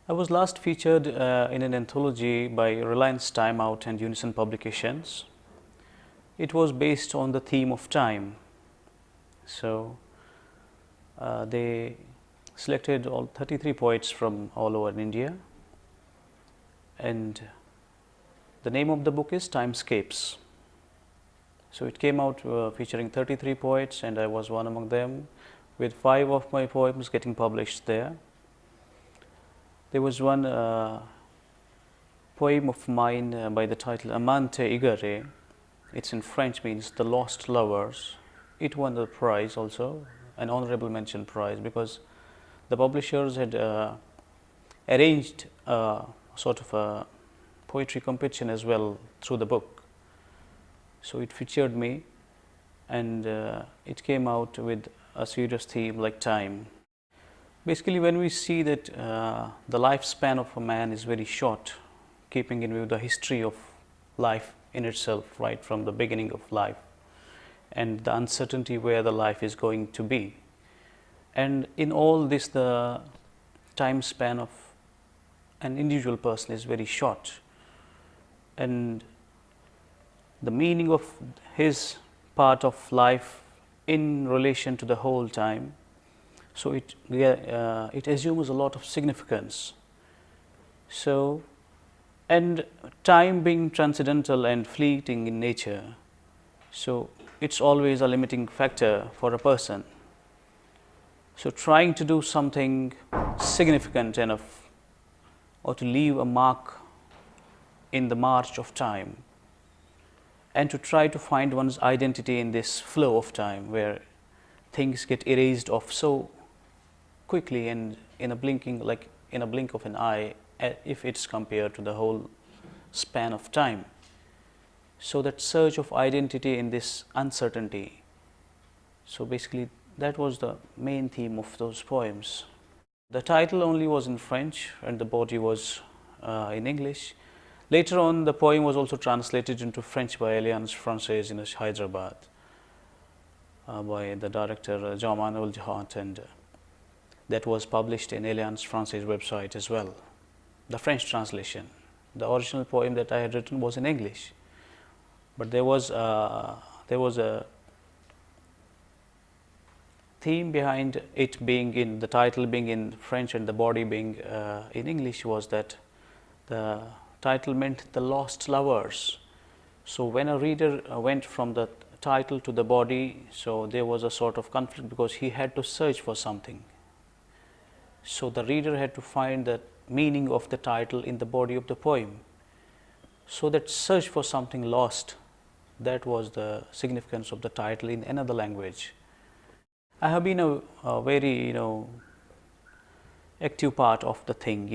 I was last featured in an anthology by Reliance Time Out and Unison Publications. It was based on the theme of time. So they selected all 33 poets from all over India, and the name of the book is Timescapes. So it came out featuring 33 poets, and I was one among them, with 5 of my poems getting published there. There was one poem of mine by the title Amante Igare. It's in French, means the lost lovers. It won the prize also, an honorable mention prize, because the publishers had arranged a sort of a poetry competition as well through the book. So it featured me, and it came out with a serious theme like time. Basically, when we see that the lifespan of a man is very short, keeping in view the history of life in itself, right from the beginning of life, and the uncertainty where the life is going to be. And in all this, the time span of an individual person is very short, and the meaning of his part of life in relation to the whole time, so it assumes a lot of significance. So, and time being transcendental and fleeting in nature, so it's always a limiting factor for a person. So trying to do something significant enough, or to leave a mark in the march of time, and to try to find one's identity in this flow of time where things get erased off so quickly and in a blinking, like in a blink of an eye, if it's compared to the whole span of time. So that search of identity in this uncertainty. So basically that was the main theme of those poems. The title only was in French and the body was in English. Later on, the poem was also translated into French by Alliance Française in Hyderabad by the director Mohammad Zahid, and that was published in Alliance Française website as well. The French translation. The original poem that I had written was in English, but there was a theme behind it being in the title being in French and the body being in English, was that the title meant the lost lovers. So when a reader went from the title to the body, so there was a sort of conflict because he had to search for something. So the reader had to find the meaning of the title in the body of the poem. So that search for something lost, that was the significance of the title in another language. I have been a very active part of the thing,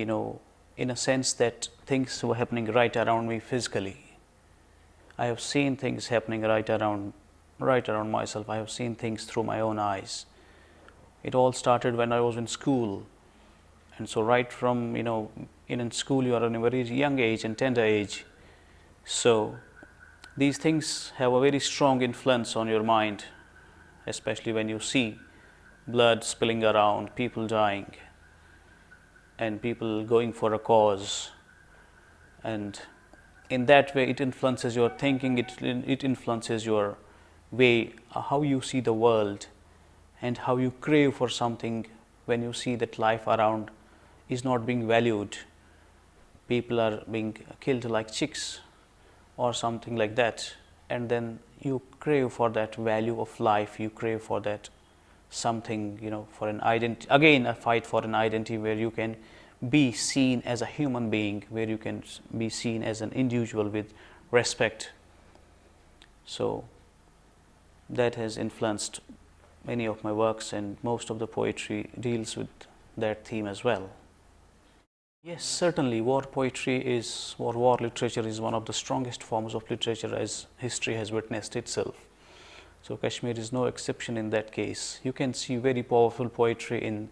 in a sense that things were happening right around me physically. I have seen things happening right around myself. I have seen things through my own eyes. It all started when I was in school, and so right from in school you are in a very young age and tender age. So these things have a very strong influence on your mind, especially when you see blood spilling around, people dying, and people going for a cause, and in that way it influences your thinking, it influences your way, how you see the world, and how you crave for something when you see that life around is not being valued. People are being killed like chicks or something like that, and then you crave for that value of life, you crave for that something, for an identity, again a fight for an identity where you can be seen as a human being, where you can be seen as an individual with respect. So that has influenced many of my works, and most of the poetry deals with that theme as well. Yes, certainly war poetry is, or war literature is one of the strongest forms of literature as history has witnessed itself. So Kashmir is no exception in that case. You can see very powerful poetry in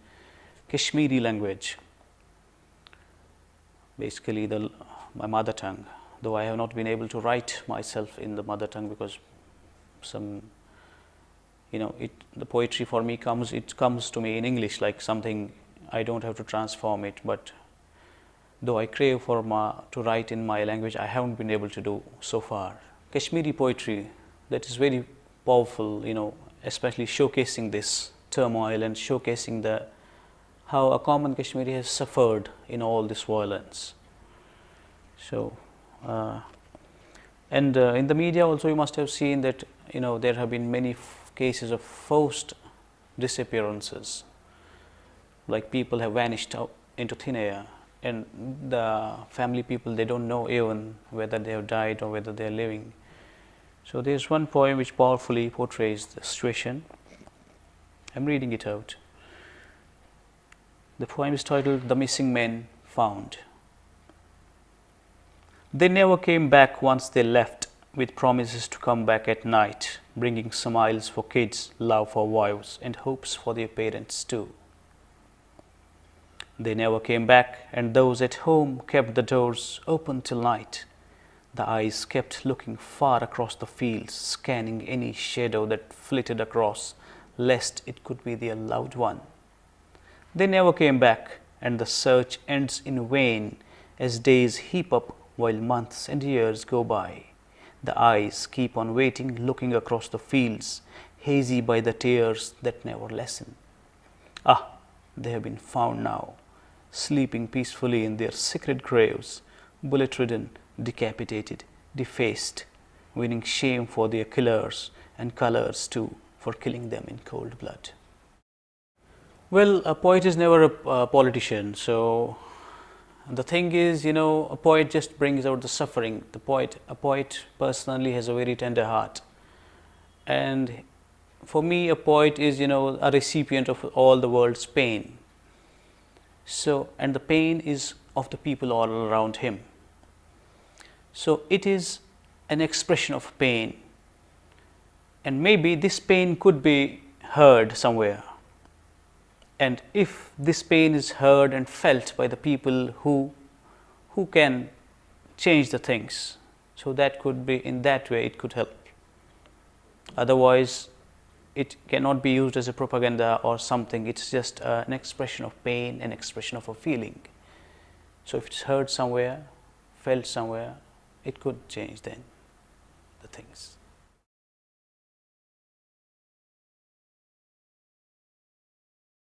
Kashmiri language, basically my mother tongue, though I have not been able to write myself in the mother tongue because the poetry for me comes to me in English, like something I don't have to transform it, but though I crave to write in my language, I haven't been able to do so far. Kashmiri poetry, that is very powerful, especially showcasing this turmoil and showcasing how a common Kashmiri has suffered in all this violence. So, in the media also you must have seen that there have been many cases of forced disappearances, like people have vanished out into thin air, and the family people, they don't know even whether they have died or whether they are living. So there's one poem which powerfully portrays the situation. I'm reading it out. The poem is titled "The Missing Men Found." They never came back once they left, with promises to come back at night, bringing smiles for kids, love for wives, and hopes for their parents too. They never came back, and those at home kept the doors open till night. The eyes kept looking far across the fields, scanning any shadow that flitted across, lest it could be their loved one. They never came back, and the search ends in vain as days heap up while months and years go by. The eyes keep on waiting, looking across the fields, hazy by the tears that never lessen. Ah, they have been found now, sleeping peacefully in their secret graves, bullet-ridden, decapitated, defaced, winning shame for their killers and colors too for killing them in cold blood. Well, a poet is never a politician, so the thing is, a poet just brings out the suffering. A poet personally has a very tender heart, and for me, a poet is, a recipient of all the world's pain. So, and the pain is of the people all around him. So it is an expression of pain, and maybe this pain could be heard somewhere. And if this pain is heard and felt by the people who can change the things, so that could be, in that way it could help. Otherwise, it cannot be used as a propaganda or something. It's just an expression of pain, an expression of a feeling. So if it's heard somewhere, felt somewhere, it could change then the things.